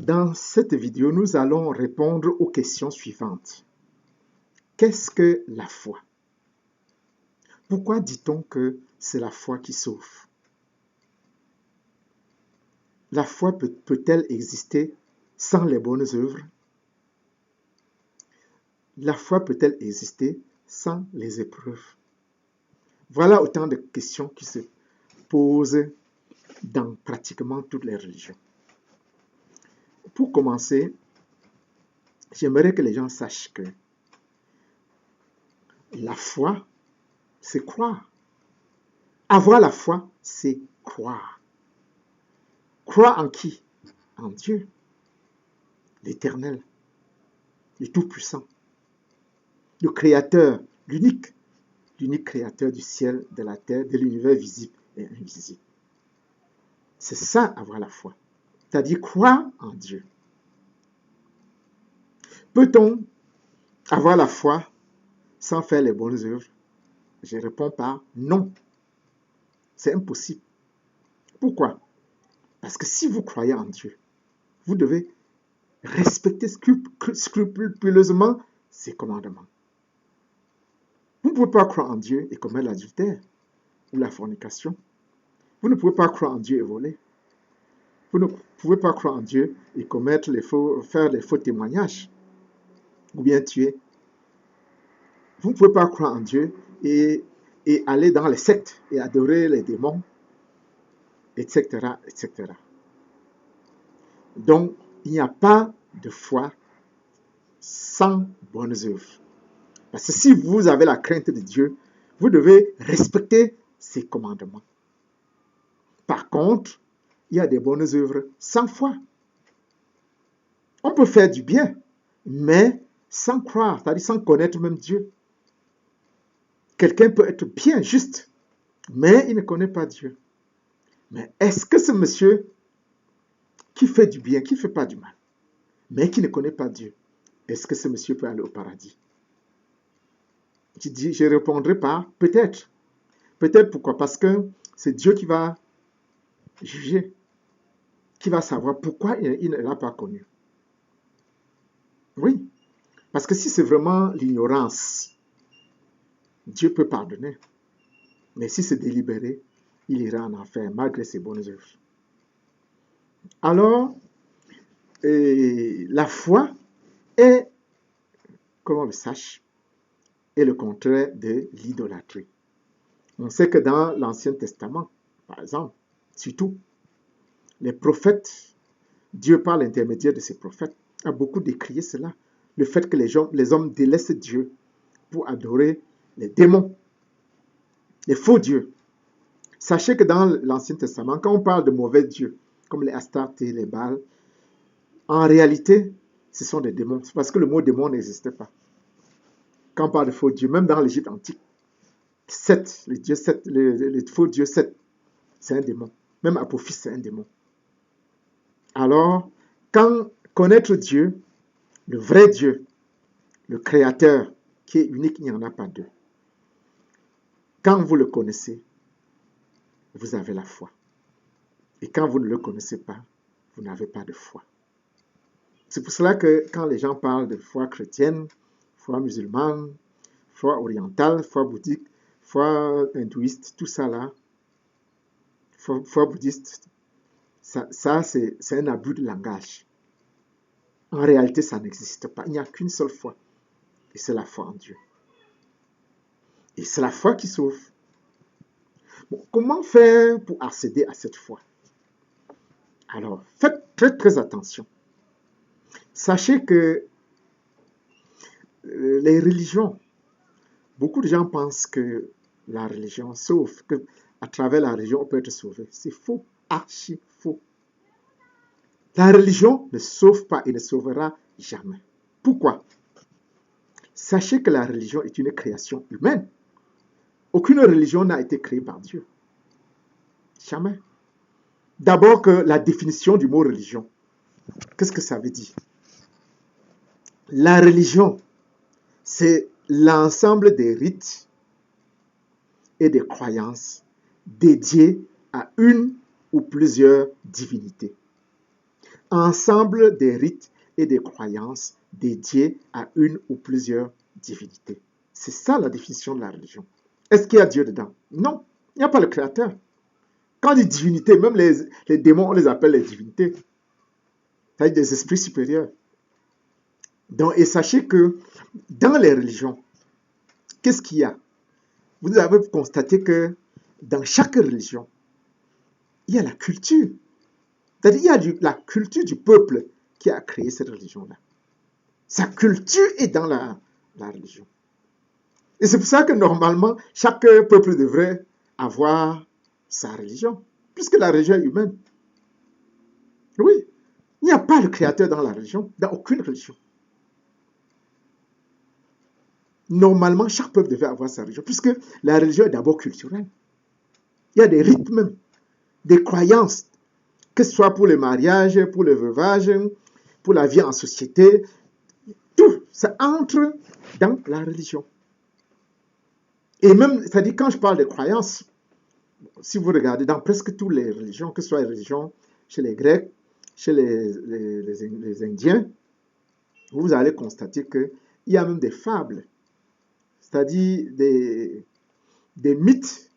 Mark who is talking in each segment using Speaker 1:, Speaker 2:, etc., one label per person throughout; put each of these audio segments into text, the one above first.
Speaker 1: Dans cette vidéo, nous allons répondre aux questions suivantes. Qu'est-ce que la foi? Pourquoi dit-on que c'est la foi qui sauve? La foi peut-elle exister sans les bonnes œuvres? La foi peut-elle exister sans les épreuves? Voilà autant de questions qui se posent dans pratiquement toutes les religions. Pour commencer, j'aimerais que les gens sachent que la foi, c'est croire. Avoir la foi, c'est croire. Croire en qui? En Dieu, l'Éternel, le Tout-Puissant, le Créateur, l'unique Créateur du ciel, de la terre, de l'univers visible et invisible. C'est ça, avoir la foi. C'est-à-dire croire en Dieu. Peut-on avoir la foi sans faire les bonnes œuvres? Je réponds par non. C'est impossible. Pourquoi? Parce que si vous croyez en Dieu, vous devez respecter scrupuleusement ses commandements. Vous ne pouvez pas croire en Dieu et commettre l'adultère ou la fornication. Vous ne pouvez pas croire en Dieu et voler. Vous ne pouvez pas croire en Dieu et faire les faux témoignages ou bien tuer. Vous ne pouvez pas croire en Dieu et aller dans les sectes et adorer les démons, etc., etc. Donc, il n'y a pas de foi sans bonnes œuvres. Parce que si vous avez la crainte de Dieu, vous devez respecter ses commandements. Par contre, il y a des bonnes œuvres sans foi. On peut faire du bien, mais sans croire, c'est-à-dire sans connaître même Dieu. Quelqu'un peut être bien, juste, mais il ne connaît pas Dieu. Mais est-ce que ce monsieur qui fait du bien, qui ne fait pas du mal, mais qui ne connaît pas Dieu, est-ce que ce monsieur peut aller au paradis? Je répondrai par peut-être. Peut-être pourquoi? Parce que c'est Dieu qui va juger, qui va savoir pourquoi il ne l'a pas connu. Oui, parce que si c'est vraiment l'ignorance, Dieu peut pardonner. Mais si c'est délibéré, il ira en enfer malgré ses bonnes œuvres. Alors, la foi est, comme on le sache, est le contraire de l'idolâtrie. On sait que dans l'Ancien Testament, par exemple, surtout, les prophètes, Dieu par l'intermédiaire de ces prophètes, a beaucoup décrié cela. Le fait que les hommes délaissent Dieu pour adorer les démons, les faux dieux. Sachez que dans l'Ancien Testament, quand on parle de mauvais dieux, comme les Astartés, les Baals, en réalité, ce sont des démons. C'est parce que le mot démon n'existait pas. Quand on parle de faux dieux, même dans l'Égypte antique, Seth, le faux dieu Seth, c'est un démon. Même Apophis, c'est un démon. Alors, quand connaître Dieu, le vrai Dieu, le Créateur, qui est unique, il n'y en a pas deux. Quand vous le connaissez, vous avez la foi. Et quand vous ne le connaissez pas, vous n'avez pas de foi. C'est pour cela que quand les gens parlent de foi chrétienne, foi musulmane, foi orientale, foi bouddhique, foi hindouiste, tout ça là, foi bouddhiste, ça c'est un abus de langage. En réalité, ça n'existe pas. Il n'y a qu'une seule foi. Et c'est la foi en Dieu. Et c'est la foi qui sauve. Bon, comment faire pour accéder à cette foi? Alors, faites très très attention. Sachez que les religions, beaucoup de gens pensent que la religion sauve, qu'à travers la religion, on peut être sauvé. C'est faux, archi faux. La religion ne sauve pas et ne sauvera jamais. Pourquoi? Sachez que la religion est une création humaine. Aucune religion n'a été créée par Dieu. Jamais. D'abord que la définition du mot religion. Qu'est-ce que ça veut dire? La religion, c'est l'ensemble des rites et des croyances dédiées à une ou plusieurs divinités. ensemble des rites et des croyances dédiés à une ou plusieurs divinités. C'est ça la définition de la religion. Est-ce qu'il y a Dieu dedans? Non, il n'y a pas le créateur. Quand on dit divinité, même les démons, on les appelle les divinités. C'est-à-dire des esprits supérieurs. Donc, et sachez que dans les religions, qu'est-ce qu'il y a? Vous avez constaté que dans chaque religion, il y a la culture. C'est-à-dire il y a la culture du peuple qui a créé cette religion-là. Sa culture est dans la religion. Et c'est pour ça que normalement, chaque peuple devrait avoir sa religion, puisque la religion est humaine. Oui, il n'y a pas de créateur dans la religion, dans aucune religion. Normalement, chaque peuple devait avoir sa religion, puisque la religion est d'abord culturelle. Il y a des rites même, des croyances, que ce soit pour le mariage, pour le veuvage, pour la vie en société, tout, ça entre dans la religion. Et même, c'est-à-dire quand je parle de croyances, si vous regardez dans presque toutes les religions, que ce soit les religions chez les Grecs, chez les Indiens, vous allez constater qu'il y a même des fables, c'est-à-dire des mythes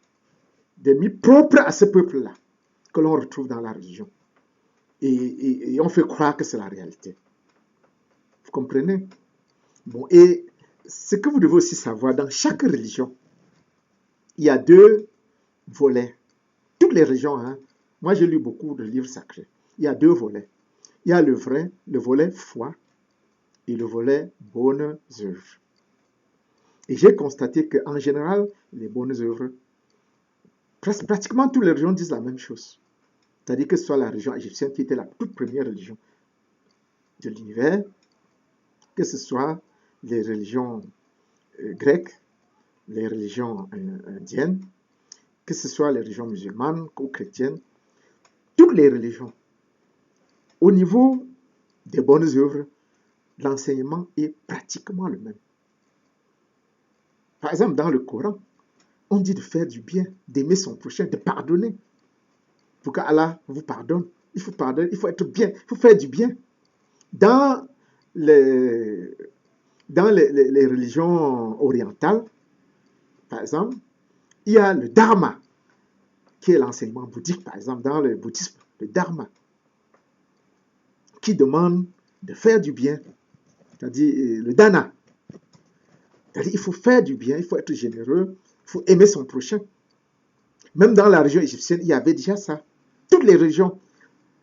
Speaker 1: propres à ce peuple-là, que l'on retrouve dans la religion. Et on fait croire que c'est la réalité. Vous comprenez? Bon, et ce que vous devez aussi savoir, dans chaque religion, il y a deux volets. Toutes les religions, hein. Moi j'ai lu beaucoup de livres sacrés. Il y a deux volets. Il y a le volet foi et le volet bonnes œuvres. Et j'ai constaté qu'en général, les bonnes œuvres, pratiquement toutes les religions disent la même chose. C'est-à-dire que ce soit la religion égyptienne qui était la toute première religion de l'univers, que ce soit les religions grecques, les religions indiennes, que ce soit les religions musulmanes ou chrétiennes, toutes les religions, au niveau des bonnes œuvres, l'enseignement est pratiquement le même. Par exemple, dans le Coran, on dit de faire du bien, d'aimer son prochain, de pardonner. Pour qu'Allah vous pardonne, il faut pardonner, il faut être bien, il faut faire du bien. Dans les religions orientales, par exemple, il y a le dharma, qui est l'enseignement bouddhique, par exemple, dans le bouddhisme, le dharma, qui demande de faire du bien, c'est-à-dire le dana. C'est-à-dire il faut faire du bien, il faut être généreux, il faut aimer son prochain. Même dans la religion égyptienne, il y avait déjà ça. Toutes les religions,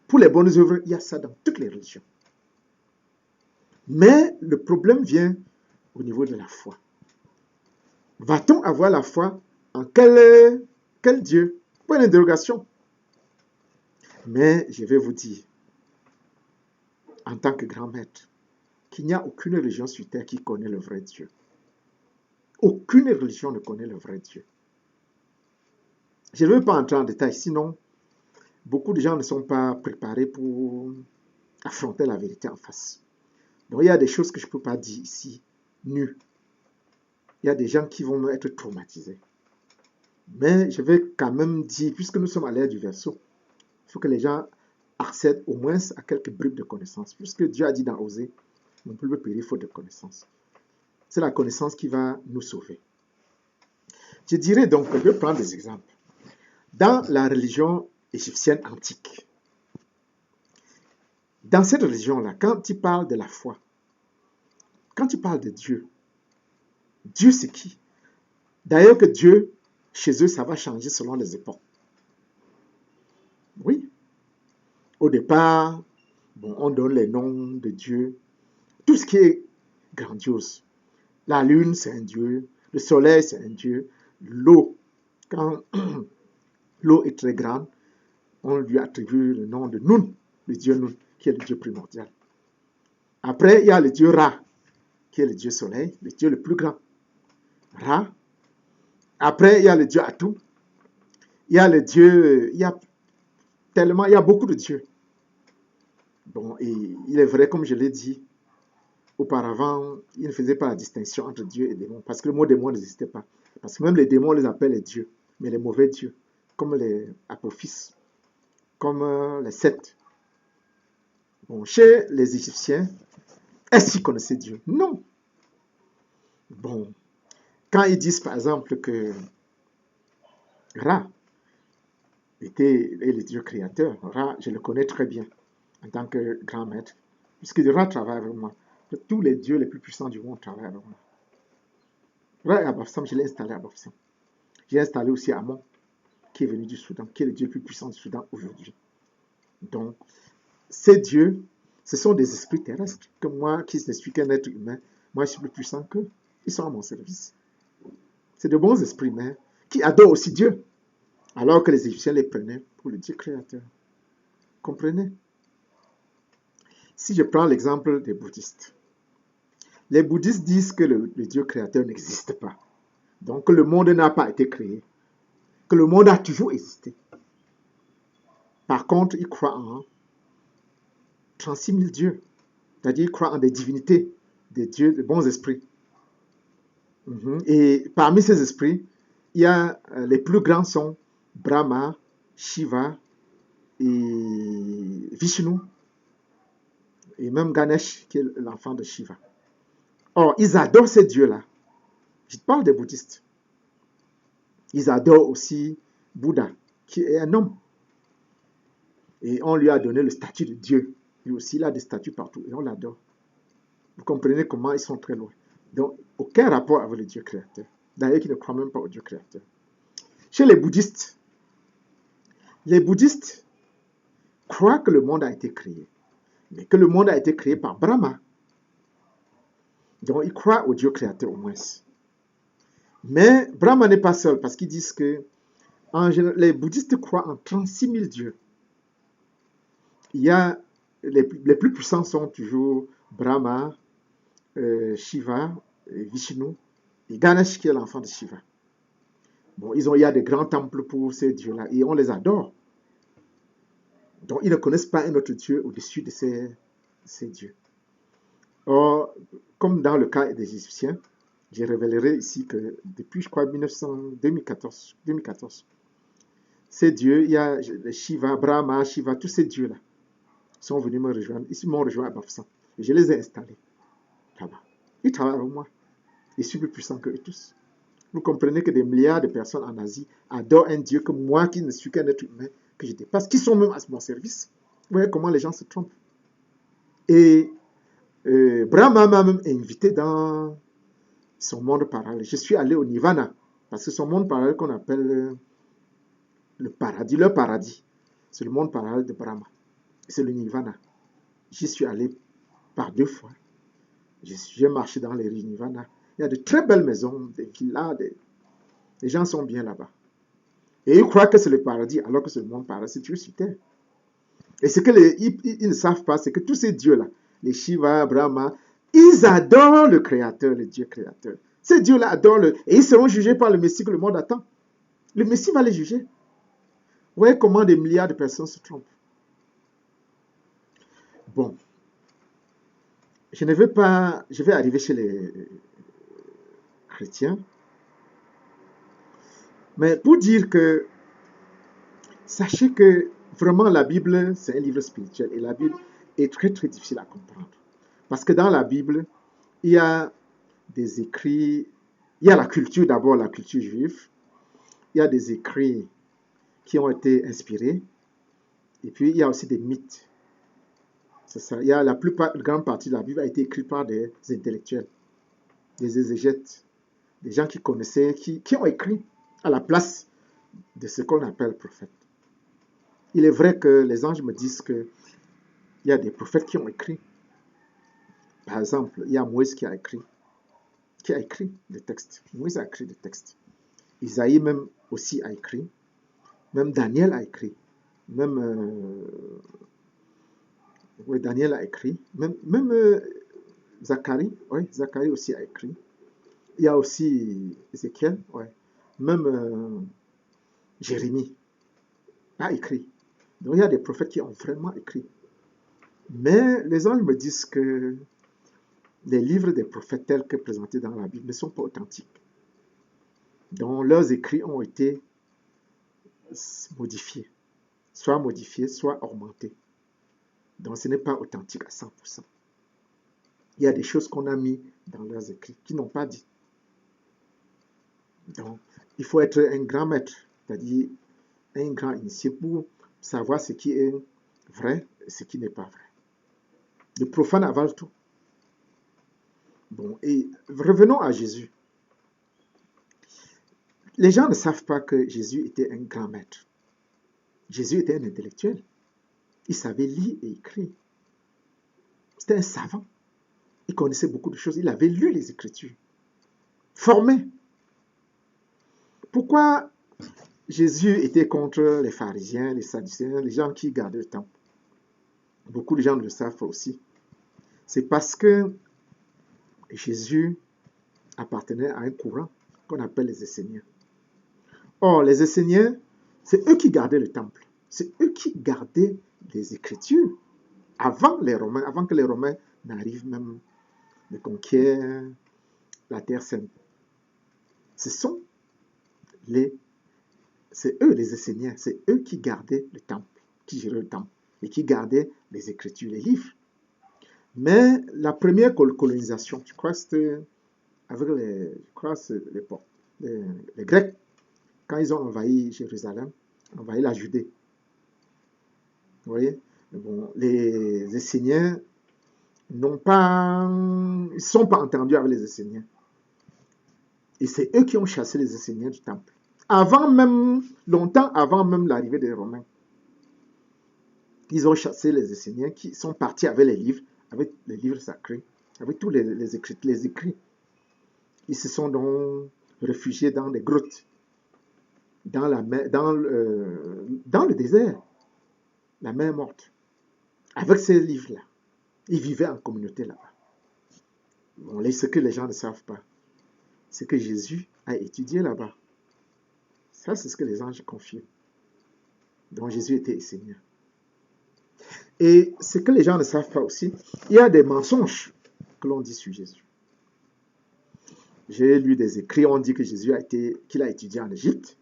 Speaker 1: pour les bonnes œuvres, il y a ça dans toutes les religions. Mais le problème vient au niveau de la foi. Va-t-on avoir la foi en quel Dieu? Pas une interrogation. Mais je vais vous dire, en tant que grand maître, qu'il n'y a aucune religion sur terre qui connaît le vrai Dieu. Aucune religion ne connaît le vrai Dieu. Je ne veux pas entrer en détail, sinon beaucoup de gens ne sont pas préparés pour affronter la vérité en face. Donc il y a des choses que je ne peux pas dire ici, nues. Il y a des gens qui vont être traumatisés. Mais je vais quand même dire, puisque nous sommes à l'ère du verseau, il faut que les gens accèdent au moins à quelques bribes de connaissances. Puisque Dieu a dit dans Osée, mon peuple périt faute de connaissance. C'est la connaissance qui va nous sauver. Je dirais donc, je vais prendre des exemples. Dans la religion égyptienne antique, dans cette religion-là, quand il parle de la foi, quand il parle de Dieu, Dieu c'est qui? D'ailleurs que Dieu, chez eux, ça va changer selon les époques. Oui. Au départ, bon, on donne les noms de Dieu. Tout ce qui est grandiose. La lune, c'est un Dieu. Le soleil, c'est un Dieu. L'eau, quand l'eau est très grande, on lui attribue le nom de Nun, le Dieu Nun, qui est le Dieu primordial. Après, il y a le Dieu Ra, qui est le Dieu soleil, le Dieu le plus grand. Ra. Après, il y a le Dieu Atum. Il y a le Dieu, il y a beaucoup de dieux. Bon, et il est vrai, comme je l'ai dit, auparavant, il ne faisait pas la distinction entre Dieu et démon, parce que le mot démon n'existait pas. Parce que même les démons, on les appelle les dieux, mais les mauvais dieux, comme les apophis, comme les Seth. Bon, chez les Égyptiens, est-ce qu'ils connaissaient Dieu? Non. Bon, quand ils disent par exemple que Ra est le Dieu créateur, Ra, je le connais très bien en tant que grand maître, puisque Ra travaille avec moi. Tous les dieux les plus puissants du monde travaillent avec moi. Ra et Abafsam, je l'ai installé à Abafsam. J'ai installé aussi Amon, qui est venu du Soudan, qui est le Dieu le plus puissant du Soudan aujourd'hui. Donc, ces dieux, ce sont des esprits terrestres, que moi, qui ne suis qu'un être humain, moi, je suis plus puissant qu'eux. Ils sont à mon service. C'est de bons esprits, mais qui adorent aussi Dieu, alors que les Égyptiens les prenaient pour le Dieu créateur. Comprenez? Si je prends l'exemple des bouddhistes, les bouddhistes disent que le Dieu créateur n'existe pas. Donc, que le monde n'a pas été créé, que le monde a toujours existé. Par contre, ils croient en 36 000 dieux. C'est-à-dire, ils croient en des divinités, des dieux, des bons esprits. Et parmi ces esprits, il y a les plus grands sont Brahma, Shiva et Vishnu, et même Ganesh, qui est l'enfant de Shiva. Or, ils adorent ces dieux-là. Je parle des bouddhistes. Ils adorent aussi Bouddha, qui est un homme. Et on lui a donné le statut de Dieu. Lui aussi, il a des statues partout, et on l'adore. Vous comprenez comment ils sont très loin. Donc, aucun rapport avec le Dieu créateur. D'ailleurs, qui ne croient même pas au Dieu créateur. Chez les bouddhistes croient que le monde a été créé, mais que le monde a été créé par Brahma. Donc, ils croient au Dieu créateur au moins. Mais Brahma n'est pas seul, parce qu'ils disent que en général, les bouddhistes croient en 36 000 dieux. Il y a les plus puissants sont toujours Brahma, Shiva, Vishnu et Ganesh qui est l'enfant de Shiva. Bon, il y a des grands temples pour ces dieux-là et on les adore. Donc, ils ne connaissent pas un autre Dieu au-dessus de ces dieux. Or, comme dans le cas des Égyptiens, je révélerai ici que depuis, je crois, 2014, ces dieux, il y a Shiva, Brahma, Shiva, tous ces dieux-là sont venus me rejoindre. Ils m'ont rejoint à Bafsan. Et je les ai installés là-bas. Ils travaillent avec moi. Je suis plus puissant qu'eux tous. Vous comprenez que des milliards de personnes en Asie adorent un Dieu que moi, qui ne suis qu'un être humain, que je dépasse, qui sont même à mon service. Vous voyez comment les gens se trompent. Et Brahma m'a même invité dans son monde parallèle. Je suis allé au Nirvana, parce que son monde parallèle qu'on appelle le paradis, leur paradis, c'est le monde parallèle de Brahma. C'est le Nirvana. J'y suis allé par 2 fois. J'ai marché dans les rues Nirvana. Il y a de très belles maisons, des villas, les gens sont bien là-bas. Et ils croient que c'est le paradis, alors que c'est le monde paradis, c'est Dieu sur terre. Et ce qu'ils ne savent pas, c'est que tous ces dieux-là, les Shiva, Brahma, ils adorent le Créateur, le Dieu créateur. Ces dieux-là adorent et ils seront jugés par le Messie que le monde attend. Le Messie va les juger. Vous voyez comment des milliards de personnes se trompent. Bon. Je vais arriver chez les chrétiens. Mais pour dire que, sachez que vraiment la Bible, c'est un livre spirituel et la Bible est très très difficile à comprendre. Parce que dans la Bible, il y a des écrits, il y a la culture d'abord, la culture juive, il y a des écrits qui ont été inspirés, et puis il y a aussi des mythes. C'est ça. Il y a la grande partie de la Bible a été écrite par des intellectuels, des exégètes, des gens qui connaissaient, qui ont écrit à la place de ce qu'on appelle prophète. Il est vrai que les anges me disent qu'il y a des prophètes qui ont écrit. Par exemple, il y a Moïse qui a écrit des textes. Moïse a écrit des textes. Isaïe même aussi a écrit. Même Daniel a écrit. Même Daniel a écrit. Même Zacharie, Zacharie aussi a écrit. Il y a aussi Ézéchiel, même Jérémie a écrit. Donc il y a des prophètes qui ont vraiment écrit. Mais les anges me disent que les livres des prophètes tels que présentés dans la Bible ne sont pas authentiques. Donc leurs écrits ont été modifiés, soit augmentés. Donc ce n'est pas authentique à 100%. Il y a des choses qu'on a mis dans leurs écrits qui n'ont pas dit. Donc, il faut être un grand maître, c'est-à-dire un grand initié pour savoir ce qui est vrai et ce qui n'est pas vrai. Le profane avale tout. Bon, et revenons à Jésus. Les gens ne savent pas que Jésus était un grand maître. Jésus était un intellectuel. Il savait lire et écrire. C'était un savant. Il connaissait beaucoup de choses. Il avait lu les Écritures. Formé. Pourquoi Jésus était contre les pharisiens, les sadducéens, les gens qui gardaient le temple? Beaucoup de gens le savent aussi. C'est parce que Jésus appartenait à un courant qu'on appelle les Esséniens. Or, les Esséniens, c'est eux qui gardaient le temple. C'est eux qui gardaient les Écritures avant les Romains, avant que les Romains n'arrivent même de conquérir la Terre Sainte. C'est eux les Esséniens, c'est eux qui gardaient le temple, qui géraient le temple et qui gardaient les Écritures, les livres. Mais la première colonisation, je crois que c'était avec les Grecs, quand ils ont envahi Jérusalem, envahi la Judée. Vous voyez? Bon, les Esséniens ils ne sont pas entendus avec les Esséniens. Et c'est eux qui ont chassé les Esséniens du temple. Longtemps avant même l'arrivée des Romains. Ils ont chassé les Esséniens qui sont partis avec les livres sacrés, avec tous les écrits. Ils se sont donc réfugiés dans des grottes, dans le désert, la mer morte, avec ces livres-là. Ils vivaient en communauté là-bas. Bon, ce que les gens ne savent pas, c'est que Jésus a étudié là-bas. Ça, c'est ce que les anges confient. Donc Jésus était Seigneur. Et ce que les gens ne savent pas aussi, il y a des mensonges que l'on dit sur Jésus. J'ai lu des écrits, on dit que Jésus qu'il a étudié en Égypte,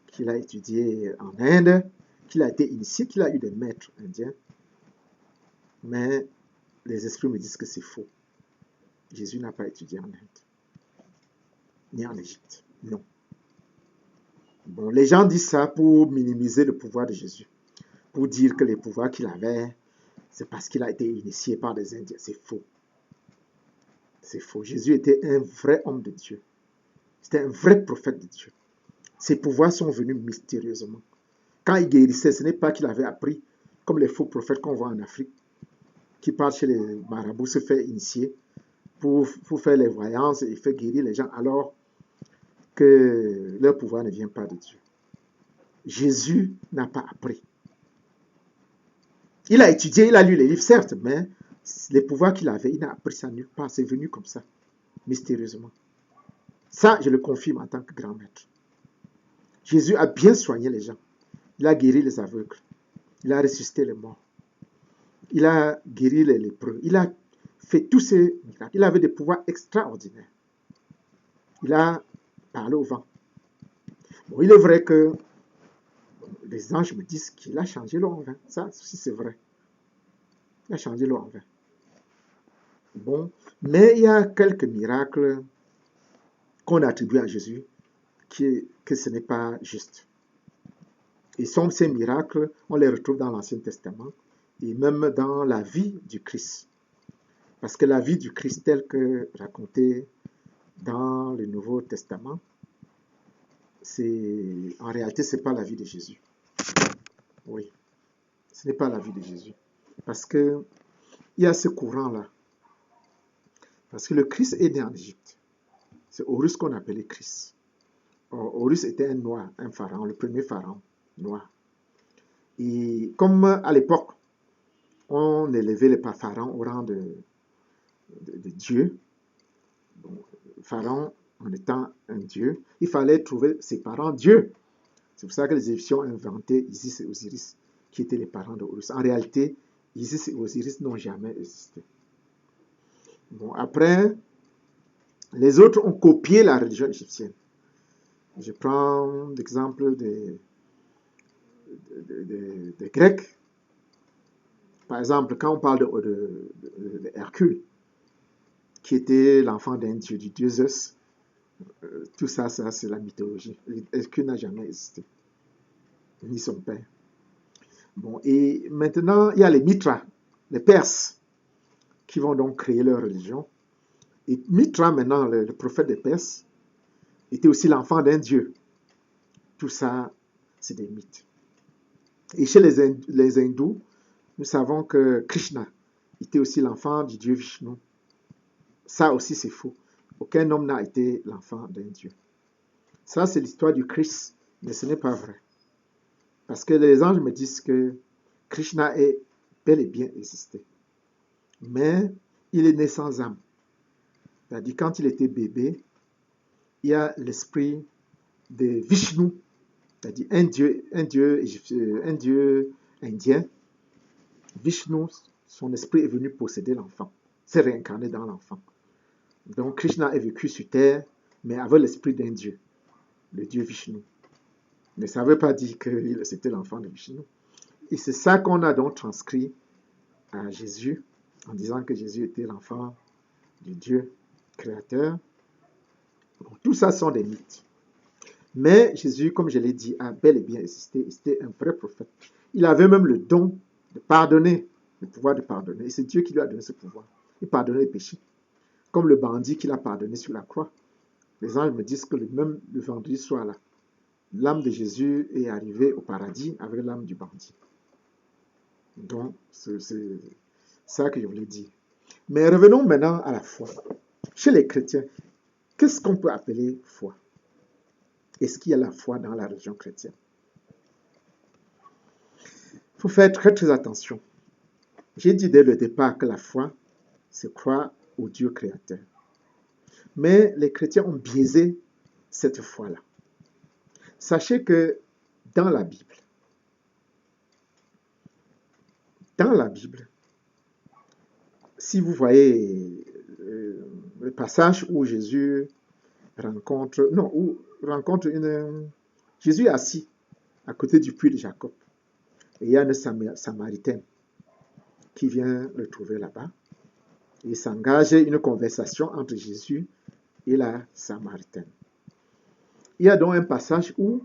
Speaker 1: qu'il a étudié en Inde, qu'il a été initié, qu'il a eu des maîtres indiens. Mais les esprits me disent que c'est faux. Jésus n'a pas étudié en Inde, ni en Égypte, non. Bon, les gens disent ça pour minimiser le pouvoir de Jésus, pour dire que les pouvoirs qu'il avait, c'est parce qu'il a été initié par des Indiens. C'est faux. C'est faux. Jésus était un vrai homme de Dieu. C'était un vrai prophète de Dieu. Ses pouvoirs sont venus mystérieusement. Quand il guérissait, ce n'est pas qu'il avait appris, comme les faux prophètes qu'on voit en Afrique, qui partent chez les marabouts, se fait initier pour faire les voyances et faire guérir les gens, alors que leur pouvoir ne vient pas de Dieu. Jésus n'a pas appris. Il a étudié, il a lu les livres, certes, mais les pouvoirs qu'il avait, il n'a appris ça nulle part. C'est venu comme ça, mystérieusement. Ça, je le confirme en tant que grand maître. Jésus a bien soigné les gens. Il a guéri les aveugles. Il a ressuscité les morts. Il a guéri les lépreux. Il a fait tous ces miracles. Il avait des pouvoirs extraordinaires. Il a parlé au vent. Bon, il est vrai que les anges me disent qu'il a changé l'eau en vin. Ça aussi, c'est vrai. Il a changé l'eau en vin. Bon, mais il y a quelques miracles qu'on attribue à Jésus que ce n'est pas juste. Et ces miracles, on les retrouve dans l'Ancien Testament et même dans la vie du Christ. Parce que la vie du Christ telle que racontée dans le Nouveau Testament, en réalité, ce n'est pas la vie de Jésus. Oui, ce n'est pas la vie de Jésus. Parce qu'il y a ce courant-là. Parce que le Christ est né en Égypte. C'est Horus qu'on appelait Christ. Horus était un noir, un pharaon, le premier pharaon noir. Et comme à l'époque, on élevait les pharaons au rang de Dieu, bon, pharaon en étant un dieu, il fallait trouver ses parents dieux. C'est pour ça que les Égyptiens ont inventé Isis et Osiris, qui étaient les parents de Horus. En réalité, Isis et Osiris n'ont jamais existé. Bon, après, les autres ont copié la religion égyptienne. Je prends l'exemple des Grecs. Par exemple, quand on parle de Hercule, qui était l'enfant d'un dieu, du dieu Zeus, tout ça, c'est la mythologie. Hercule n'a jamais existé, ni son père. Bon, et maintenant, il y a les Mithras, les Perses, qui vont donc créer leur religion. Et Mithra, maintenant, le prophète des Perses, était aussi l'enfant d'un dieu. Tout ça, c'est des mythes. Et chez les hindous, nous savons que Krishna était aussi l'enfant du dieu Vishnu. Ça aussi, c'est faux. Aucun homme n'a été l'enfant d'un dieu. Ça, c'est l'histoire du Christ, mais ce n'est pas vrai. Parce que les anges me disent que Krishna est bel et bien existé. Mais il est né sans âme. C'est-à-dire, quand il était bébé, il y a l'esprit de Vishnu, c'est-à-dire un dieu indien. Vishnu, son esprit est venu posséder l'enfant, s'est réincarné dans l'enfant. Donc Krishna est vécu sur terre, mais avec l'esprit d'un dieu, le dieu Vishnu. Mais ça ne veut pas dire que c'était l'enfant de Vishnu. Et c'est ça qu'on a donc transcrit à Jésus, en disant que Jésus était l'enfant du Dieu créateur. Bon, tout ça sont des mythes. Mais Jésus, comme je l'ai dit, a bel et bien existé. C'était un vrai prophète. Il avait même le don de pardonner, le pouvoir de pardonner. Et c'est Dieu qui lui a donné ce pouvoir. Il pardonnait les péchés. Comme le bandit qu'il a pardonné sur la croix. Les anges me disent que même le vendredi soir là, l'âme de Jésus est arrivée au paradis avec l'âme du bandit. Donc, c'est ça que je voulais dire. Mais revenons maintenant à la foi. Chez les chrétiens, qu'est-ce qu'on peut appeler foi? Est-ce qu'il y a la foi dans la religion chrétienne? Il faut faire très très attention. J'ai dit dès le départ que la foi, c'est croire au Dieu créateur. Mais les chrétiens ont biaisé cette foi-là. Sachez que dans la Bible, si vous voyez le passage où Jésus rencontre Jésus est assis à côté du puits de Jacob. Et il y a une Samaritaine qui vient le trouver là-bas. Il s'engage une conversation entre Jésus et la Samaritaine. Il y a donc un passage où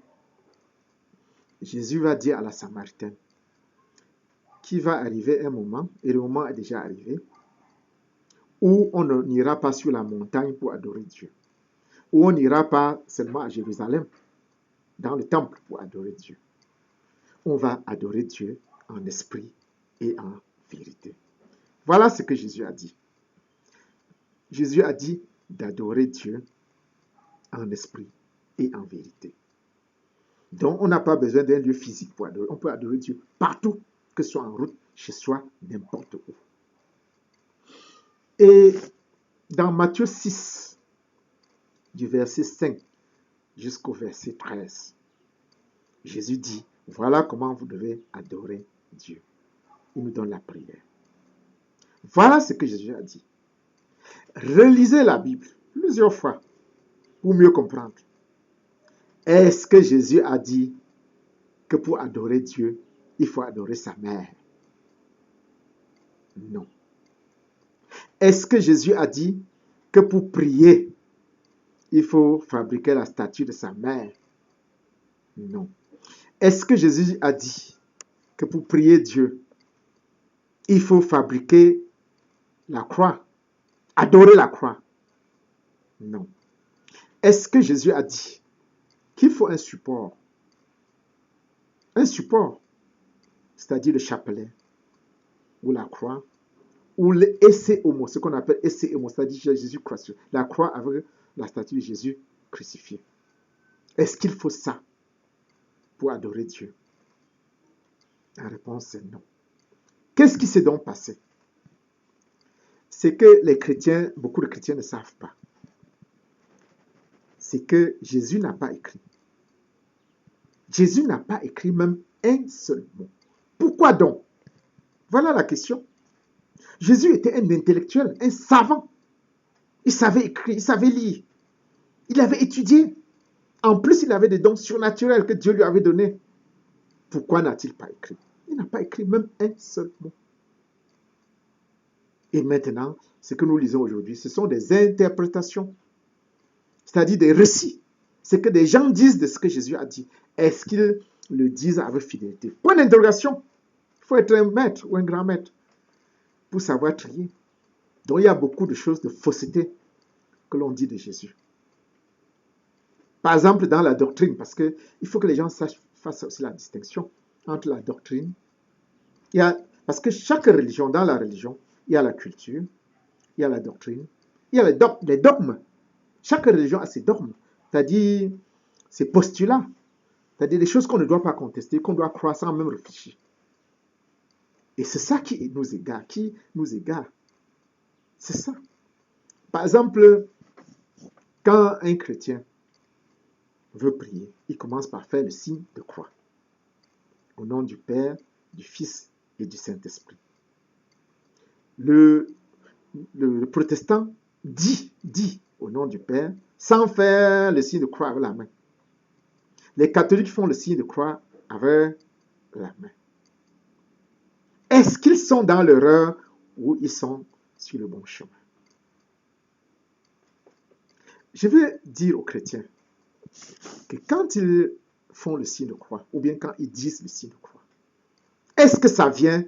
Speaker 1: Jésus va dire à la Samaritaine qu'il va arriver un moment, et le moment est déjà arrivé, où on n'ira pas sur la montagne pour adorer Dieu. Où on n'ira pas seulement à Jérusalem, dans le temple pour adorer Dieu. On va adorer Dieu en esprit et en vérité. Voilà ce que Jésus a dit. Jésus a dit d'adorer Dieu en esprit et en vérité. Donc, on n'a pas besoin d'un lieu physique pour adorer. On peut adorer Dieu partout, que ce soit en route, chez soi, n'importe où. Et dans Matthieu 6, du verset 5 jusqu'au verset 13, Jésus dit, voilà comment vous devez adorer Dieu. Il nous donne la prière. Voilà ce que Jésus a dit. Relisez la Bible plusieurs fois pour mieux comprendre. Est-ce que Jésus a dit que pour adorer Dieu, il faut adorer sa mère? Non. Est-ce que Jésus a dit que pour prier, il faut fabriquer la statue de sa mère? Non. Est-ce que Jésus a dit que pour prier Dieu, il faut fabriquer la croix, adorer la croix? Non. Est-ce que Jésus a dit qu'il faut un support? Un support, c'est-à-dire le chapelet, ou la croix, ou l'essai homo, ce qu'on appelle essai homo, c'est-à-dire Jésus crucifié, la croix avec la statue de Jésus crucifié. Est-ce qu'il faut ça pour adorer Dieu? La réponse est non. Qu'est-ce qui s'est donc passé? C'est que les chrétiens, beaucoup de chrétiens ne savent pas. C'est que Jésus n'a pas écrit. Jésus n'a pas écrit même un seul mot. Pourquoi donc? Voilà la question. Jésus était un intellectuel, un savant. Il savait écrire, il savait lire. Il avait étudié. En plus, il avait des dons surnaturels que Dieu lui avait donnés. Pourquoi n'a-t-il pas écrit? Il n'a pas écrit même un seul mot. Et maintenant, ce que nous lisons aujourd'hui, ce sont des interprétations, c'est-à-dire des récits. C'est que des gens disent de ce que Jésus a dit. Est-ce qu'ils le disent avec fidélité? Point d'interrogation. Il faut être un maître ou un grand maître pour savoir trier. Donc il y a beaucoup de choses de fausseté que l'on dit de Jésus. Par exemple, dans la doctrine, parce qu'il faut que les gens fassent aussi la distinction entre la doctrine. Parce que chaque religion, dans la religion, il y a la culture, il y a la doctrine, il y a les dogmes. Chaque religion a ses dogmes, c'est-à-dire ses postulats, c'est-à-dire des choses qu'on ne doit pas contester, qu'on doit croire sans même réfléchir. Et c'est ça qui nous égare, C'est ça. Par exemple, quand un chrétien veut prier, il commence par faire le signe de croix. Au nom du Père, du Fils et du Saint-Esprit. Le protestant dit au nom du Père sans faire le signe de croix avec la main. Les catholiques font le signe de croix avec la main. Est-ce qu'ils sont dans l'erreur ou ils sont sur le bon chemin? Je veux dire aux chrétiens que quand ils font le signe de croix, ou bien quand ils disent le signe de croix, est-ce que ça vient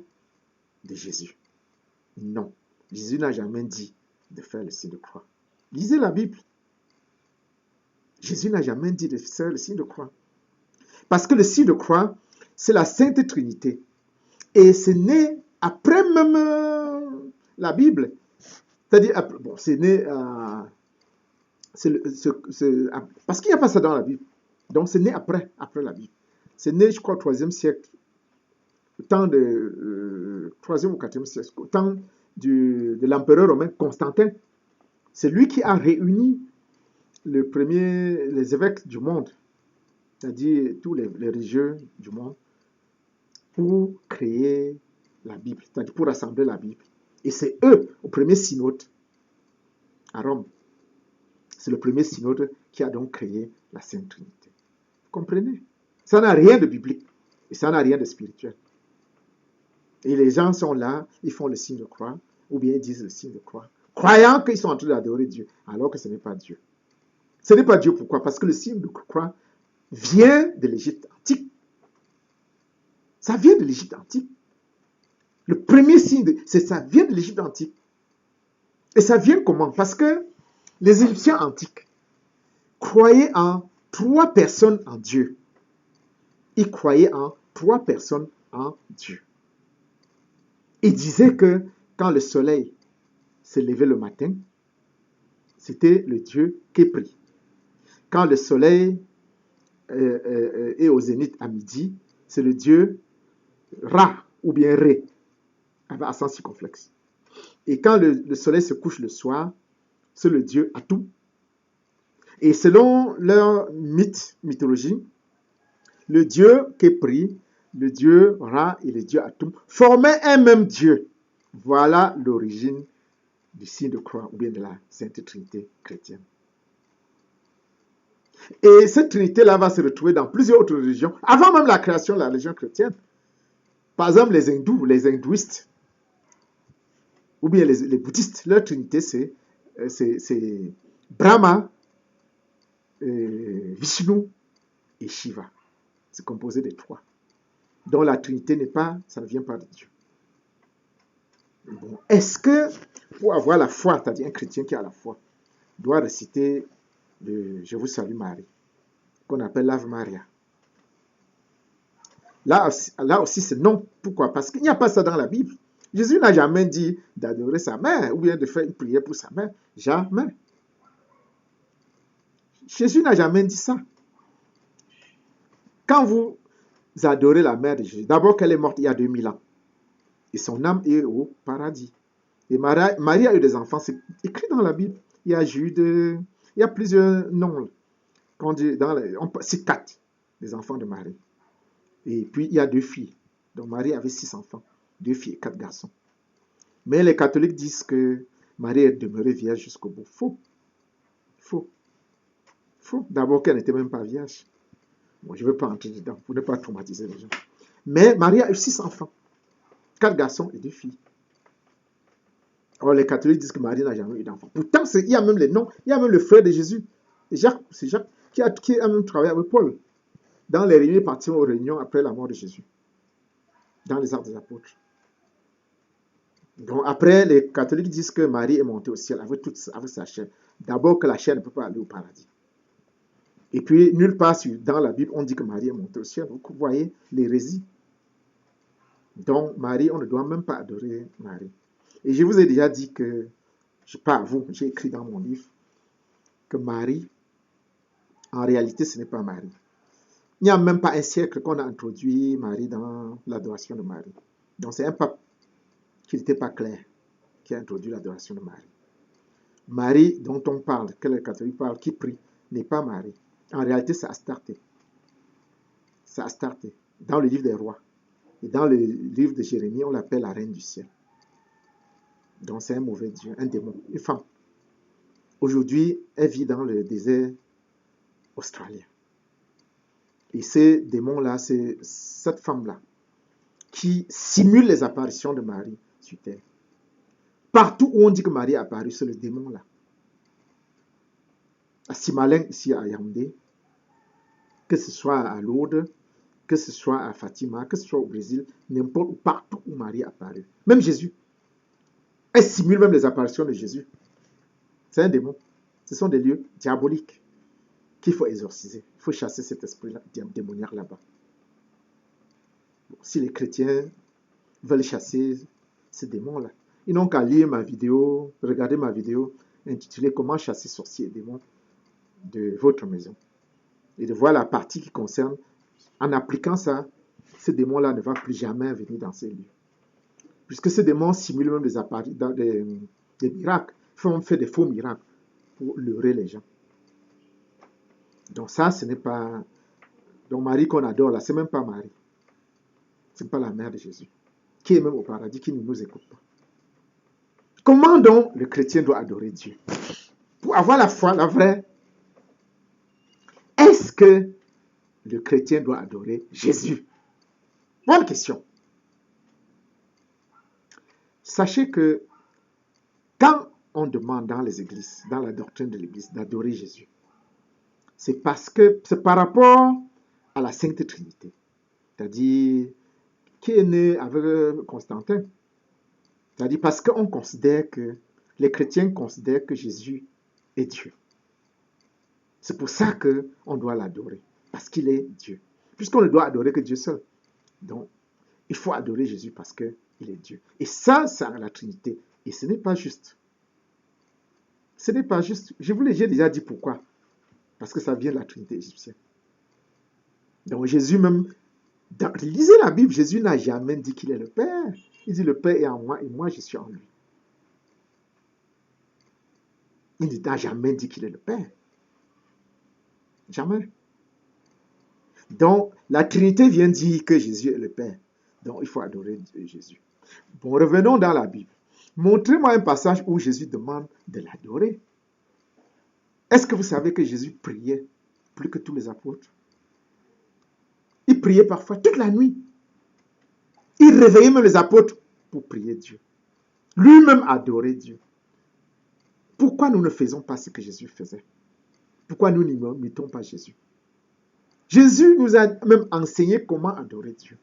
Speaker 1: de Jésus? Non. Jésus n'a jamais dit de faire le signe de croix. Lisez la Bible. Jésus n'a jamais dit de faire le signe de croix. Parce que le signe de croix, c'est la Sainte Trinité. Et c'est né après même la Bible. C'est-à-dire, bon, c'est né... parce qu'il n'y a pas ça dans la Bible. Donc, c'est né après la Bible. C'est né, je crois, au 3e siècle. Au temps de 3e ou 4e siècle. Au temps de l'empereur romain Constantin. C'est lui qui a réuni les évêques du monde, c'est-à-dire tous les religieux du monde, pour créer la Bible, c'est-à-dire pour rassembler la Bible. Et c'est eux, au premier synode à Rome, c'est le premier synode qui a donc créé la Sainte Trinité. Vous comprenez? Ça n'a rien de biblique et ça n'a rien de spirituel. Et les gens sont là, ils font le signe de croix, ou bien ils disent le signe de croix, croyant qu'ils sont en train d'adorer Dieu, alors que ce n'est pas Dieu. Ce n'est pas Dieu, pourquoi? Parce que le signe de croix vient de l'Égypte antique. Ça vient de l'Égypte antique. Le premier signe, ça vient de l'Égypte antique. Et ça vient comment? Parce que les Égyptiens antiques croyaient en 3 personnes en Dieu. Ils croyaient en 3 personnes en Dieu. Ils disaient que quand le soleil se levait le matin, c'était le Dieu Képri. Quand le soleil est au zénith à midi, c'est le Dieu Ra ou bien Ré, avec accent circonflexe. Et quand le soleil se couche le soir, c'est le Dieu Atum. Et selon leur mythologie, le Dieu Képri, le Dieu Ra et le Dieu Atum formaient un même Dieu. Voilà l'origine du signe de croix ou bien de la Sainte Trinité chrétienne. Et cette Trinité-là va se retrouver dans plusieurs autres religions, avant même la création de la religion chrétienne. Par exemple, les hindous, les hindouistes, ou bien les bouddhistes, leur Trinité, c'est Brahma, Vishnu et Shiva. C'est composé des 3. Donc la Trinité ça ne vient pas de Dieu. Bon, est-ce que pour avoir la foi, c'est-à-dire un chrétien qui a la foi, doit réciter le Je vous salue Marie, qu'on appelle l'Ave Maria? Là aussi, c'est non. Pourquoi? Parce qu'il n'y a pas ça dans la Bible. Jésus n'a jamais dit d'adorer sa mère ou bien de faire une prière pour sa mère. Jamais. Jésus n'a jamais dit ça. Quand vous adorez la mère de Jésus, d'abord qu'elle est morte il y a 2000 ans. Et son âme est au paradis. Et Marie a eu des enfants. C'est écrit dans la Bible. Il y a Jude, il y a plusieurs noms. C'est 4 des enfants de Marie. Et puis, il y a 2 filles. Donc, Marie avait 6 enfants. 2 filles et 4 garçons. Mais les catholiques disent que Marie est demeurée vierge jusqu'au bout. Faux. D'abord qu'elle n'était même pas vierge. Bon, je ne veux pas entrer dedans pour ne pas traumatiser les gens. Mais Marie a eu 6 enfants. 4 garçons et 2 filles. Or, les catholiques disent que Marie n'a jamais eu d'enfant. Pourtant, il y a même les noms, il y a même le frère de Jésus. C'est Jacques qui a même travaillé avec Paul dans les réunions, parties aux réunions après la mort de Jésus, dans les Actes des Apôtres. Donc après, les catholiques disent que Marie est montée au ciel avec sa chair. D'abord que la chair ne peut pas aller au paradis. Et puis, nulle part dans la Bible, on dit que Marie est montée au ciel. Vous voyez l'hérésie. Donc, Marie, on ne doit même pas adorer Marie. Et je vous ai déjà dit que, je ne sais pas à vous, j'ai écrit dans mon livre, que Marie, en réalité, ce n'est pas Marie. Il n'y a même pas un siècle qu'on a introduit Marie dans l'adoration de Marie. Donc, c'est un pape qui n'était pas clair qui a introduit l'adoration de Marie. Marie, dont on parle, que les catholiques parlent, qui prie, n'est pas Marie. En réalité, c'est Astarté. C'est Astarté, dans le livre des rois. Et dans le livre de Jérémie, on l'appelle la reine du ciel. Donc c'est un mauvais dieu, un démon, une femme. Aujourd'hui, elle vit dans le désert australien. Et ce démon-là, c'est cette femme-là qui simule les apparitions de Marie sur terre. Partout où on dit que Marie est apparue, c'est le démon-là. À Simalin, ici à Yaoundé, que ce soit à Lourdes, que ce soit à Fatima, que ce soit au Brésil, n'importe où, partout où Marie est apparue. Même Jésus. Elle simule même les apparitions de Jésus. C'est un démon. Ce sont des lieux diaboliques qu'il faut exorciser. Il faut chasser cet esprit démoniaque là-bas. Bon, si les chrétiens veulent chasser ces démons-là, ils n'ont qu'à lire ma vidéo, regarder ma vidéo intitulée « Comment chasser sorciers et démons de votre maison » et de voir la partie qui concerne, en appliquant ça, ce démon-là ne va plus jamais venir dans ces lieux. Puisque ce démon simule même des miracles, il fait des faux miracles pour leurrer les gens. Donc ça, ce n'est pas... Donc Marie qu'on adore là, c'est même pas Marie. Ce n'est pas la mère de Jésus, qui est même au paradis, qui ne nous écoute pas. Comment donc le chrétien doit adorer Dieu? Pour avoir la foi, la vraie, est-ce que le chrétien doit adorer Jésus? Bonne question. Sachez que quand on demande dans les églises, dans la doctrine de l'église, d'adorer Jésus, c'est parce que c'est par rapport à la Sainte Trinité, c'est-à-dire qui est né avec Constantin. C'est-à-dire parce qu'on considère que, les chrétiens considèrent que Jésus est Dieu. C'est pour ça qu'on doit l'adorer, parce qu'il est Dieu. Puisqu'on ne doit adorer que Dieu seul. Donc, il faut adorer Jésus parce qu'il est Dieu. Et ça, c'est la Trinité. Et ce n'est pas juste. Ce n'est pas juste. J'ai déjà dit pourquoi. Parce que ça vient de la Trinité égyptienne. Donc Jésus même, lisez la Bible, Jésus n'a jamais dit qu'il est le Père. Il dit le Père est en moi et moi je suis en lui. Il n'a jamais dit qu'il est le Père. Jamais. Donc la Trinité vient dire que Jésus est le Père. Donc il faut adorer Jésus. Bon, revenons dans la Bible. Montrez-moi un passage où Jésus demande de l'adorer. Est-ce que vous savez que Jésus priait plus que tous les apôtres? Il priait parfois toute la nuit. Il réveillait même les apôtres pour prier Dieu. Lui-même adorait Dieu. Pourquoi nous ne faisons pas ce que Jésus faisait? Pourquoi nous n'imitons pas Jésus? Jésus nous a même enseigné comment adorer Dieu.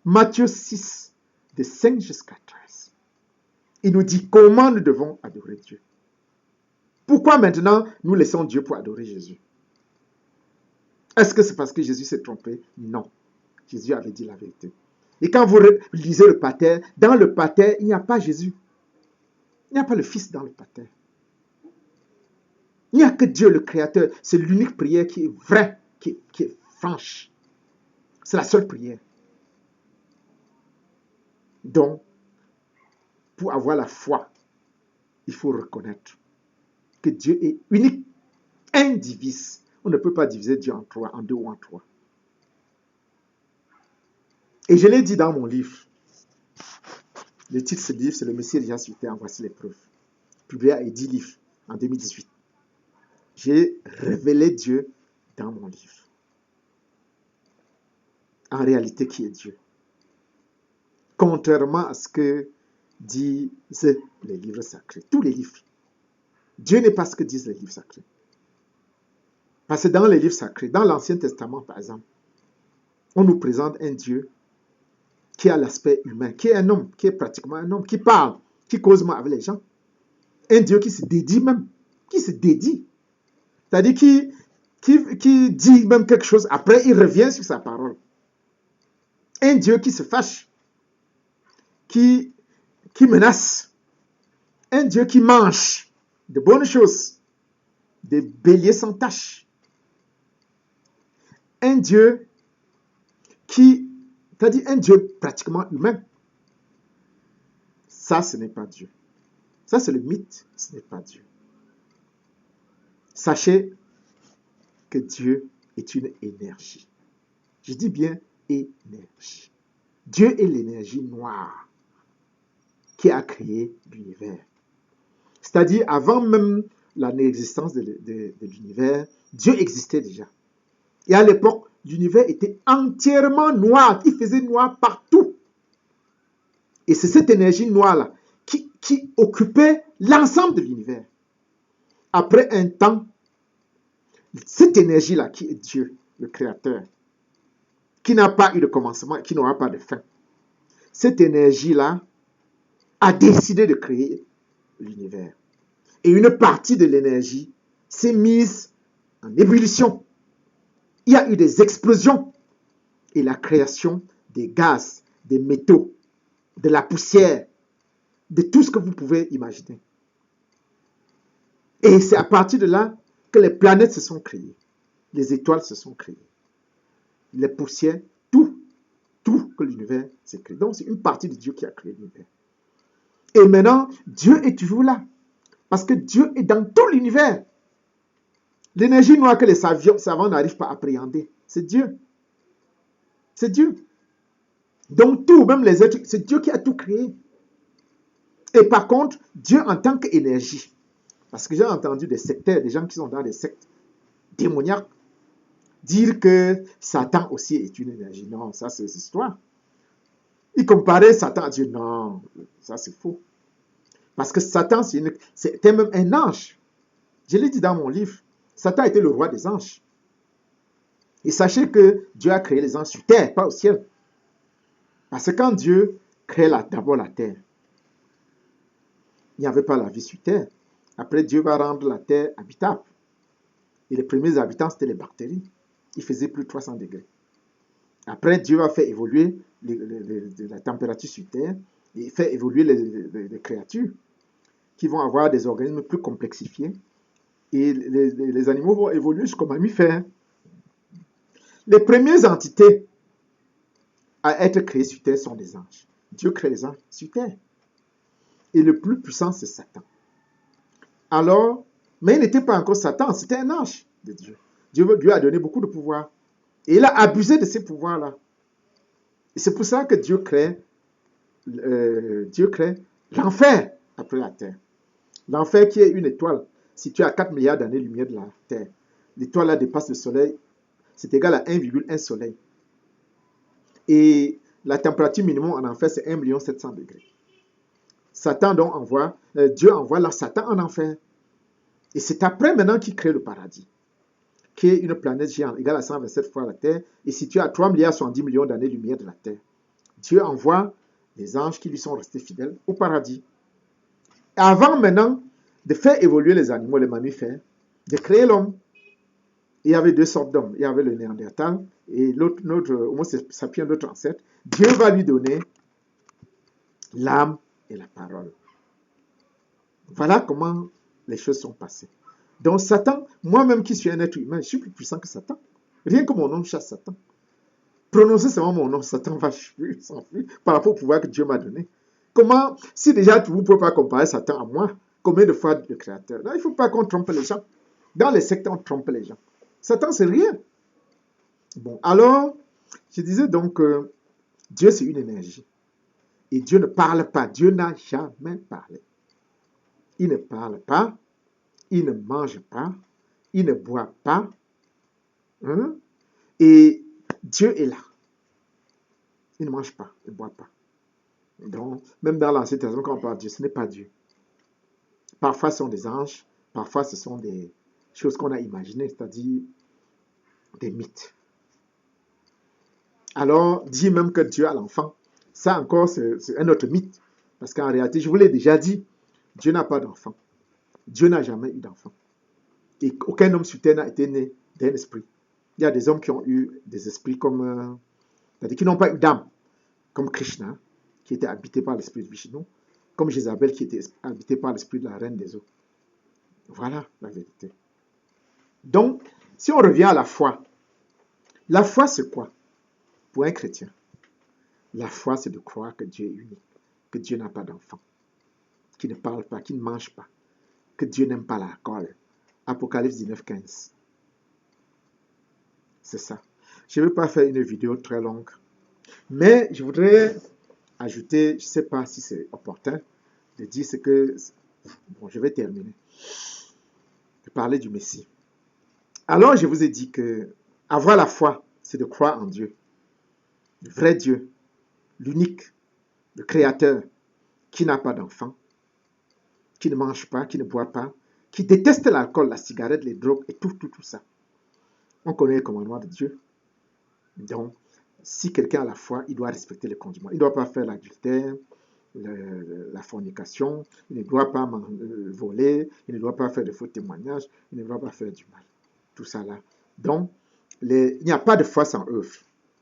Speaker 1: Matthieu 6, de 5 jusqu'à 13. Il nous dit comment nous devons adorer Dieu. Pourquoi maintenant nous laissons Dieu pour adorer Jésus? Est-ce que c'est parce que Jésus s'est trompé? Non. Jésus avait dit la vérité. Et quand vous lisez le pater, dans le pater, il n'y a pas Jésus. Il n'y a pas le Fils dans le pater. Il n'y a que Dieu le Créateur. C'est l'unique prière qui est vraie, qui est franche. C'est la seule prière. Donc, pour avoir la foi, il faut reconnaître que Dieu est unique, indivisible. On ne peut pas diviser Dieu en trois, en deux ou en trois. Et je l'ai dit dans mon livre. Le titre de ce livre, c'est Le Messie ressuscité, en voici les preuves. Publié à Eddy Livre en 2018. J'ai révélé Dieu dans mon livre. En réalité, qui est Dieu? Contrairement à ce que disent les livres sacrés. Tous les livres. Dieu n'est pas ce que disent les livres sacrés. Parce que dans les livres sacrés, dans l'Ancien Testament par exemple, on nous présente un Dieu qui a l'aspect humain, qui est un homme, qui est pratiquement un homme, qui parle, qui cause avec les gens. Un Dieu qui se dédie même, qui se dédie. C'est-à-dire qui dit même quelque chose, après il revient sur sa parole. Un Dieu qui se fâche, qui menace. Un Dieu qui mange de bonnes choses, des béliers sans tache. Un Dieu qui, c'est-à-dire un Dieu pratiquement humain. Ça, ce n'est pas Dieu. Ça, c'est le mythe, ce n'est pas Dieu. Sachez que Dieu est une énergie. Je dis bien énergie. Dieu est l'énergie noire qui a créé l'univers. C'est-à-dire, avant même l'existence de l'univers, Dieu existait déjà. Et à l'époque, l'univers était entièrement noir. Il faisait noir partout. Et c'est cette énergie noire-là qui occupait l'ensemble de l'univers. Après un temps, cette énergie-là qui est Dieu, le Créateur, qui n'a pas eu de commencement, qui n'aura pas de fin, cette énergie-là a décidé de créer l'univers. Et une partie de l'énergie s'est mise en ébullition. Il y a eu des explosions et la création des gaz, des métaux, de la poussière, de tout ce que vous pouvez imaginer. Et c'est à partir de là que les planètes se sont créées, les étoiles se sont créées, les poussières, tout que l'univers s'est créé. Donc c'est une partie de Dieu qui a créé l'univers. Et maintenant, Dieu est toujours là, parce que Dieu est dans tout l'univers. L'énergie noire que les savants n'arrivent pas à appréhender, c'est Dieu. C'est Dieu. Donc tout, même les êtres, c'est Dieu qui a tout créé. Et par contre, Dieu en tant qu'énergie, parce que j'ai entendu des sectaires, des gens qui sont dans des sectes démoniaques, dire que Satan aussi est une énergie. Non, ça c'est l'histoire. Ils comparaient Satan à Dieu. Non, ça c'est faux. Parce que Satan, c'était même un ange. Je l'ai dit dans mon livre. Satan était le roi des anges. Et sachez que Dieu a créé les anges sur terre, pas au ciel. Parce que quand Dieu crée d'abord la terre, il n'y avait pas la vie sur terre. Après, Dieu va rendre la terre habitable. Et les premiers habitants, c'était les bactéries. Il faisait plus de 300 degrés. Après, Dieu va faire évoluer la température sur terre et faire évoluer les créatures qui vont avoir des organismes plus complexifiés. Et les animaux vont évoluer jusqu'aux mammifères. Les premières entités à être créées sur terre sont des anges. Dieu crée les anges sur terre. Et le plus puissant, c'est Satan. Alors, mais il n'était pas encore Satan, c'était un ange de Dieu. Dieu lui a donné beaucoup de pouvoir. Et il a abusé de ces pouvoirs-là. Et c'est pour ça que Dieu crée l'enfer après la terre. L'enfer qui est une étoile située à 4 milliards d'années-lumière de la Terre. L'étoile-là dépasse le Soleil, c'est égal à 1,1 Soleil. Et la température minimum en enfer, c'est 1 700 000 degrés. Dieu envoie Satan en enfer. Et c'est après maintenant qu'il crée le paradis, qui est une planète géante égale à 127 fois la Terre et située à 3 milliards 70 millions d'années-lumière de la Terre. Dieu envoie les anges qui lui sont restés fidèles au paradis. Avant maintenant de faire évoluer les animaux, les mammifères, de créer l'homme, il y avait deux sortes d'hommes. Il y avait le Néandertal et notre Homo sapiens, notre ancêtre. Dieu va lui donner l'âme et la parole. Voilà comment les choses sont passées. Donc Satan, moi-même qui suis un être humain, je suis plus puissant que Satan. Rien que mon nom chasse Satan. Prononcer seulement mon nom, Satan va s'enfuir par rapport au pouvoir que Dieu m'a donné. Comment, si déjà vous ne pouvez pas comparer Satan à moi, combien de fois le Créateur? Là, il ne faut pas qu'on trompe les gens. Dans les sectes, on trompe les gens. Satan, c'est rien. Bon, alors, je disais donc que Dieu, c'est une énergie. Et Dieu ne parle pas. Dieu n'a jamais parlé. Il ne parle pas. Il ne mange pas. Il ne boit pas. Hein? Et Dieu est là. Il ne mange pas. Il ne boit pas. Donc, même dans l'Ancien Testament, quand on parle de Dieu, ce n'est pas Dieu. Parfois, ce sont des anges, parfois, ce sont des choses qu'on a imaginées, c'est-à-dire des mythes. Alors, dire même que Dieu a l'enfant, ça encore, c'est un autre mythe. Parce qu'en réalité, je vous l'ai déjà dit, Dieu n'a pas d'enfant. Dieu n'a jamais eu d'enfant. Et aucun homme sur terre n'a été né d'un esprit. Il y a des hommes qui ont eu des esprits comme... c'est-à-dire qui n'ont pas eu d'âme, comme Krishna, qui était habité par l'esprit de Vishnu, comme Jézabel, qui était habité par l'esprit de la reine des eaux. Voilà la vérité. Donc, si on revient à la foi c'est quoi pour un chrétien? La foi, c'est de croire que Dieu est unique, que Dieu n'a pas d'enfant, qu'il ne parle pas, qu'il ne mange pas, que Dieu n'aime pas l'alcool. Apocalypse 19, 15. C'est ça. Je ne vais pas faire une vidéo très longue, mais je voudrais ajouter, je ne sais pas si c'est opportun, de dire ce que... Bon, je vais terminer. De parler du Messie. Alors, je vous ai dit que avoir la foi, c'est de croire en Dieu. Le vrai Dieu, l'unique, le créateur, qui n'a pas d'enfant, qui ne mange pas, qui ne boit pas, qui déteste l'alcool, la cigarette, les drogues et tout ça. On connaît le commandement de Dieu. Donc, si quelqu'un a la foi, il doit respecter les commandements. Il ne doit pas faire l'adultère, la fornication, il ne doit pas voler, il ne doit pas faire de faux témoignages, il ne doit pas faire du mal. Tout ça là. Donc, il n'y a pas de foi sans œuvre.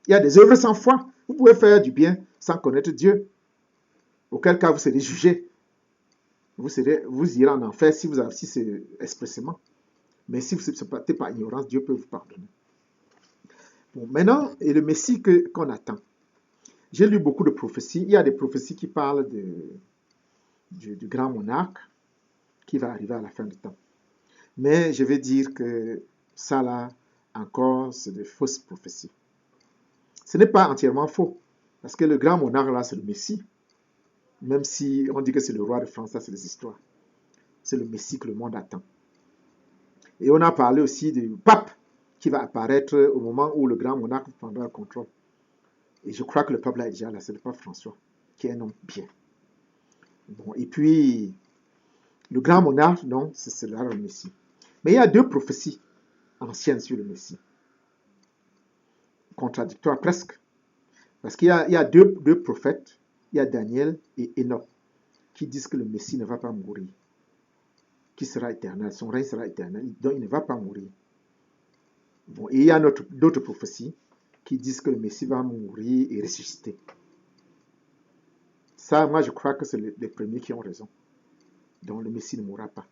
Speaker 1: Il y a des œuvres sans foi. Vous pouvez faire du bien sans connaître Dieu. Auquel cas, vous serez jugé. Vous irez en enfer si vous agissez expressément. Mais si vous ne partez par ignorance, Dieu peut vous pardonner. Bon, maintenant, et le Messie qu'on attend. J'ai lu beaucoup de prophéties. Il y a des prophéties qui parlent du grand monarque qui va arriver à la fin du temps. Mais je vais dire que ça là, encore, c'est de fausses prophéties. Ce n'est pas entièrement faux. Parce que le grand monarque là, c'est le Messie. Même si on dit que c'est le roi de France, ça c'est des histoires. C'est le Messie que le monde attend. Et on a parlé aussi du pape qui va apparaître au moment où le grand monarque prendra le contrôle. Et je crois que le pape là est déjà là, c'est le pape François, qui est un homme bien. Bon, et puis, le grand monarque, non, c'est là le Messie. Mais il y a deux prophéties anciennes sur le Messie. Contradictoires presque. Parce qu'il y a deux prophètes, il y a Daniel et Enoch, qui disent que le Messie ne va pas mourir, qui sera éternel, son règne sera éternel, donc il ne va pas mourir. Bon, et il y a d'autres prophéties qui disent que le Messie va mourir et ressusciter. Ça, moi, je crois que c'est les premiers qui ont raison. Donc, le Messie ne mourra pas.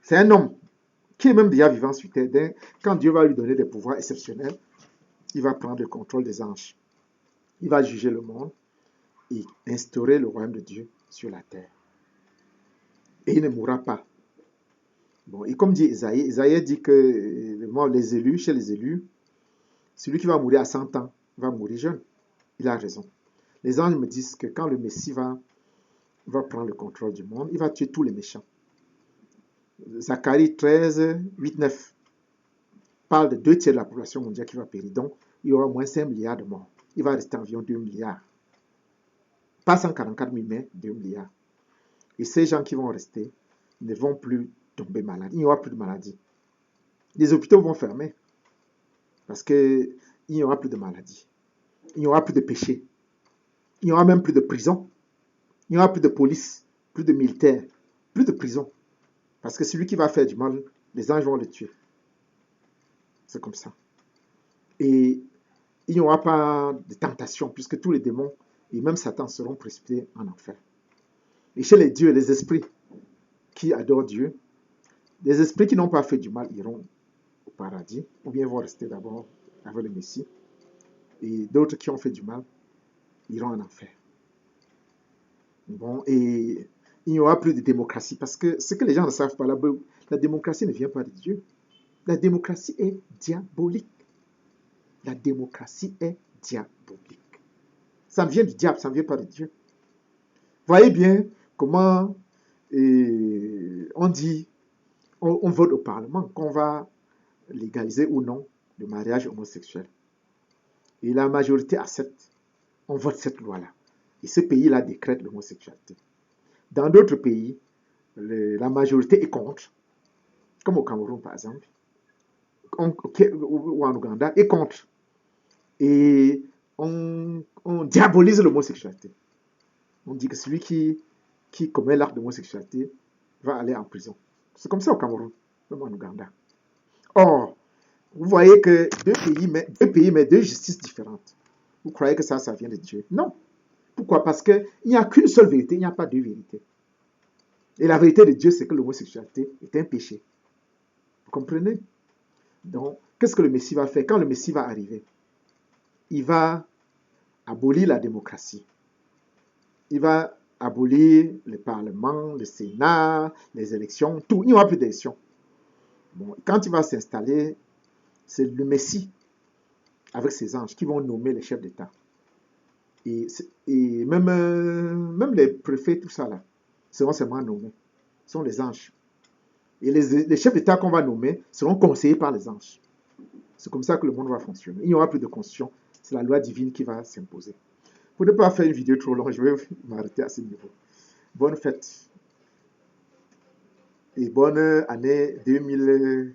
Speaker 1: C'est un homme qui est même déjà vivant sur terre. Quand Dieu va lui donner des pouvoirs exceptionnels, il va prendre le contrôle des anges. Il va juger le monde et instaurer le royaume de Dieu sur la terre. Et il ne mourra pas. Bon, et comme dit Isaïe dit que les élus, chez les élus, celui qui va mourir à 100 ans va mourir jeune. Il a raison. Les anges me disent que quand le Messie va prendre le contrôle du monde, il va tuer tous les méchants. Zacharie 13, 8, 9 parle de 2 tiers de la population mondiale qui va périr. Donc, il y aura au moins 5 milliards de morts. Il va rester environ 2 milliards. Pas 144 000, mais 2 milliards. Et ces gens qui vont rester ne vont plus tomber malades. Il n'y aura plus de maladies. Les hôpitaux vont fermer parce qu'il n'y aura plus de maladies. Il n'y aura plus de péché. Il n'y aura même plus de prison. Il n'y aura plus de police, plus de militaires, plus de prison. Parce que celui qui va faire du mal, les anges vont le tuer. C'est comme ça. Et il n'y aura pas de tentation, puisque tous les démons et même Satan seront précipités en enfer. Et chez les dieux, les esprits qui adorent Dieu, les esprits qui n'ont pas fait du mal iront au paradis, ou bien vont rester d'abord avec le Messie. Et d'autres qui ont fait du mal iront en enfer. Bon, et il n'y aura plus de démocratie, parce que ce que les gens ne savent pas, la démocratie ne vient pas de Dieu. La démocratie est diabolique. La démocratie est diabolique. Ça vient du diable, ça ne vient pas de Dieu. Voyez bien comment on dit, on vote au Parlement qu'on va légaliser ou non le mariage homosexuel. Et la majorité accepte. On vote cette loi-là. Et ce pays-là décrète l'homosexualité. Dans d'autres pays, la majorité est contre, comme au Cameroun par exemple, ou en Ouganda, est contre. Et on diabolise l'homosexualité. On dit que celui qui commet l'acte d'homosexualité va aller en prison. C'est comme ça au Cameroun, même en Ouganda. Or, vous voyez que deux pays, mais deux justices différentes. Vous croyez que ça vient de Dieu? Non. Pourquoi? Parce qu'il n'y a qu'une seule vérité, il n'y a pas deux vérités. Et la vérité de Dieu, c'est que l'homosexualité est un péché. Vous comprenez? Donc, qu'est-ce que le Messie va faire? Quand le Messie va arriver, il va abolir la démocratie. Il va abolir le Parlement, le Sénat, les élections, tout. Il n'y aura plus d'élections. Bon, quand il va s'installer, c'est le Messie avec ses anges qui vont nommer les chefs d'État. Et même les préfets, tout ça là, seront seulement nommés. Ce sont les anges. Et les chefs d'État qu'on va nommer seront conseillés par les anges. C'est comme ça que le monde va fonctionner. Il n'y aura plus de constitution. C'est la loi divine qui va s'imposer. Pour ne pas faire une vidéo trop longue, je vais m'arrêter à ce niveau. Bonne fête et bonne année 2000.